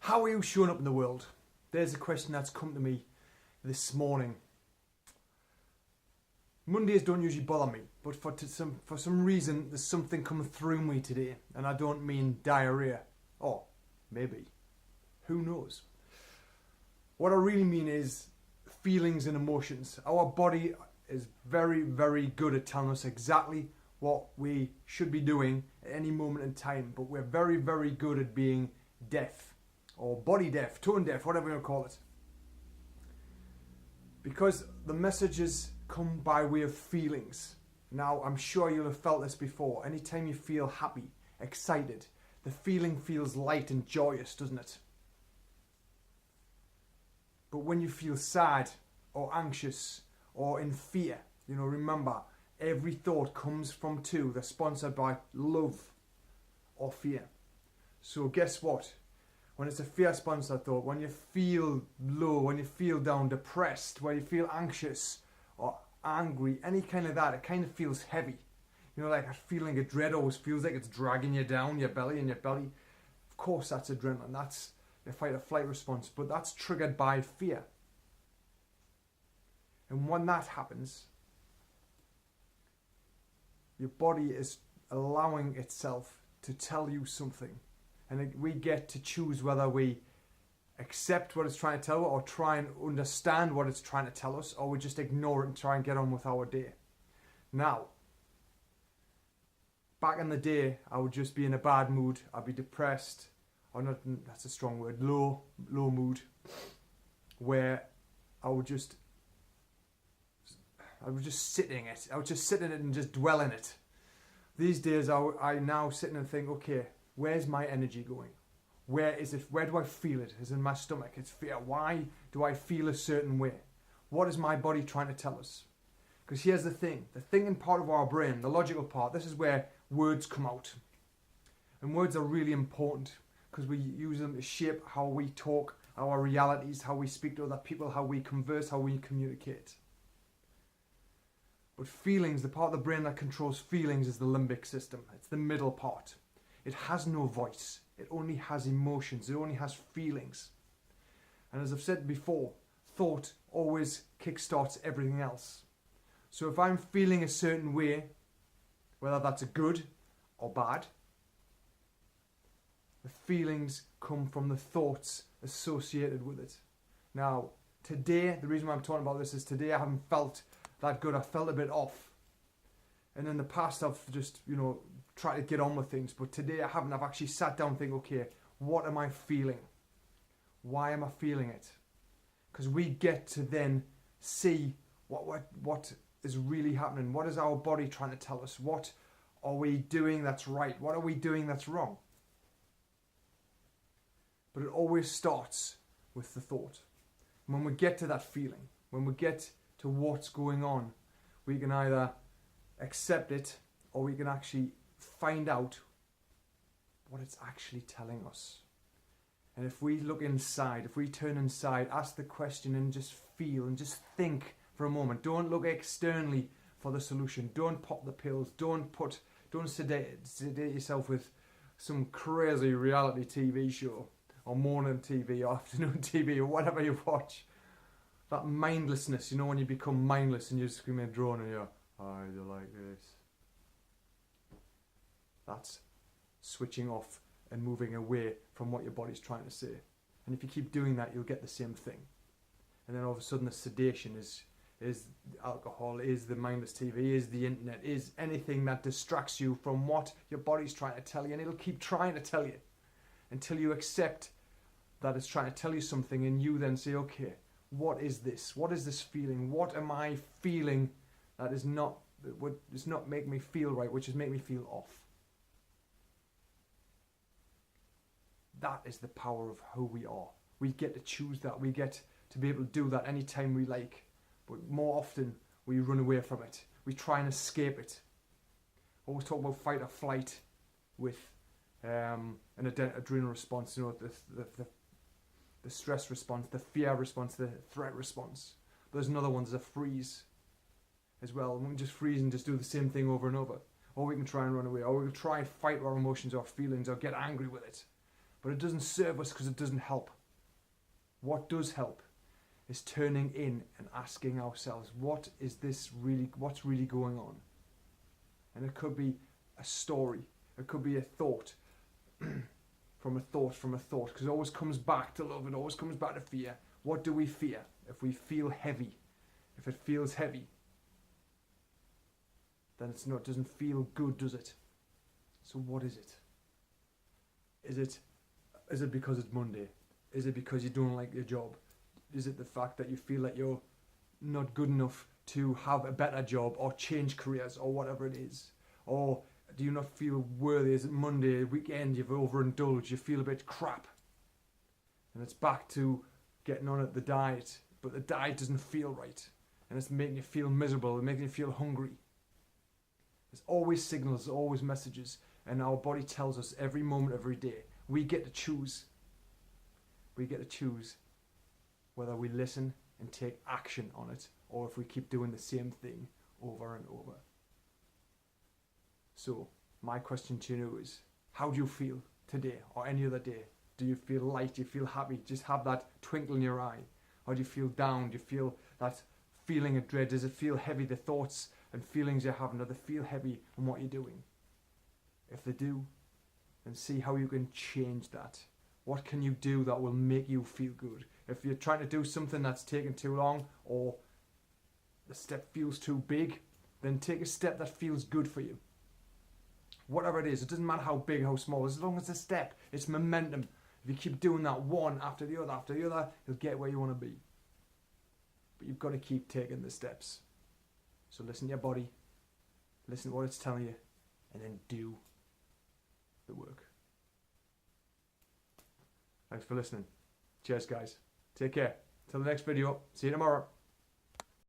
How are you showing up in the world? There's a question that's come to me this morning. Mondays don't usually bother me, but for some reason there's something coming through me today, and I don't mean diarrhea. Or maybe. Who knows? What I really mean is feelings and emotions. Our body is very, very good at telling us exactly what we should be doing at any moment in time, but we're very, very good at being deaf, or body deaf, tone deaf, whatever you call it. Because the messages come by way of feelings. Now, I'm sure you'll have felt this before. Anytime you feel happy, excited, the feeling feels light and joyous, doesn't it? But when you feel sad or anxious or in fear, remember, every thought comes from two. They're sponsored by love or fear. So guess what? When it's a fear-sponsored thought, when you feel low, when you feel down, depressed, when you feel anxious or angry, any kind of that, it kind of feels heavy. Like a feeling of dread always feels like it's dragging you down, your belly. Of course, that's adrenaline. That's your fight or flight response, but that's triggered by fear. And when that happens, your body is allowing itself to tell you something. And we get to choose whether we accept what it's trying to tell us, or try and understand what it's trying to tell us, or we just ignore it and try and get on with our day. Now, back in the day, I would just be in a bad mood. I'd be depressed, or not, that's a strong word, low mood, where I would just sit in it. I would just sit in it and just dwell in it. These days, I now sit and think, okay, where's my energy going? Where is it? Where do I feel it? Is it in my stomach? It's fear. Why do I feel a certain way? What is my body trying to tell us? Because here's the thinking part of our brain, the logical part, this is where words come out. And words are really important because we use them to shape how we talk, our realities, how we speak to other people, how we converse, how we communicate. But feelings, the part of the brain that controls feelings, is the limbic system. It's the middle part. It has no voice. It only has emotions. It only has feelings. And as I've said before, thought always kickstarts everything else. So if I'm feeling a certain way, whether that's a good or bad, the feelings come from the thoughts associated with it. Now, today, the reason why I'm talking about this is today I haven't felt that good. I felt a bit off. And in the past I've just, tried to get on with things. But today I haven't. I've actually sat down and think, okay, what am I feeling? Why am I feeling it? Because we get to then see what is really happening. What is our body trying to tell us? What are we doing that's right? What are we doing that's wrong? But it always starts with the thought. And when we get to that feeling, when we get to what's going on, we can either accept it, or we can actually find out what it's actually telling us. And if we look inside, if we turn inside, ask the question and just feel and just think for a moment. Don't look externally for the solution. Don't pop the pills. Don't sedate yourself with some crazy reality TV show, or morning TV, or afternoon TV, or whatever you watch. That mindlessness, when you become mindless and you're screaming and drone and you're, I do like this. That's switching off and moving away from what your body's trying to say. And if you keep doing that, you'll get the same thing. And then all of a sudden the sedation is alcohol, is the mindless TV, is the internet, is anything that distracts you from what your body's trying to tell you. And it'll keep trying to tell you until you accept that it's trying to tell you something, and you then say, okay, what is this? What is this feeling? What am I feeling that does not make me feel right, which is make me feel off? That is the power of who we are. We get to choose that. We get to be able to do that anytime we like. But more often, we run away from it. We try and escape it. Always talk about fight or flight with an adrenal response, the stress response, the fear response, the threat response. But there's another one, there's a freeze as well. We can just freeze and just do the same thing over and over. Or we can try and run away. Or we can try and fight our emotions or feelings or get angry with it. but it doesn't serve us because it doesn't help. What does help is turning in and asking ourselves, what's really going on? And it could be a story, it could be a thought, from a thought, because it always comes back to love, it always comes back to fear. What do we fear? If we feel heavy, if it feels heavy, then it doesn't feel good, does it? So what is it? Is it because it's Monday? Is it because you don't like your job? Is it the fact that you feel like you're not good enough to have a better job or change careers or whatever it is? Or do you not feel worthy? Is it Monday, weekend, you've overindulged, you feel a bit crap? And it's back to getting on at the diet, but the diet doesn't feel right. And it's making you feel miserable, it's making you feel hungry. There's always signals, always messages, and our body tells us every moment, every day. We get to choose. We get to choose whether we listen and take action on it, or if we keep doing the same thing over and over. So, my question to you is, how do you feel today or any other day? Do you feel light? Do you feel happy? Just have that twinkle in your eye? Or do you feel down? Do you feel that feeling of dread? Does it feel heavy, the thoughts and feelings you're having? Do they feel heavy on what you're doing? If they do, then see how you can change that. What can you do that will make you feel good? If you're trying to do something that's taking too long, or the step feels too big, then take a step that feels good for you. Whatever it is, it doesn't matter how big, how small, as long as it's a step, it's momentum. If you keep doing that one after the other, you'll get where you want to be. But you've got to keep taking the steps. So listen to your body, listen to what it's telling you, and then do the work. Thanks for listening. Cheers, guys. Take care. Till the next video. See you tomorrow.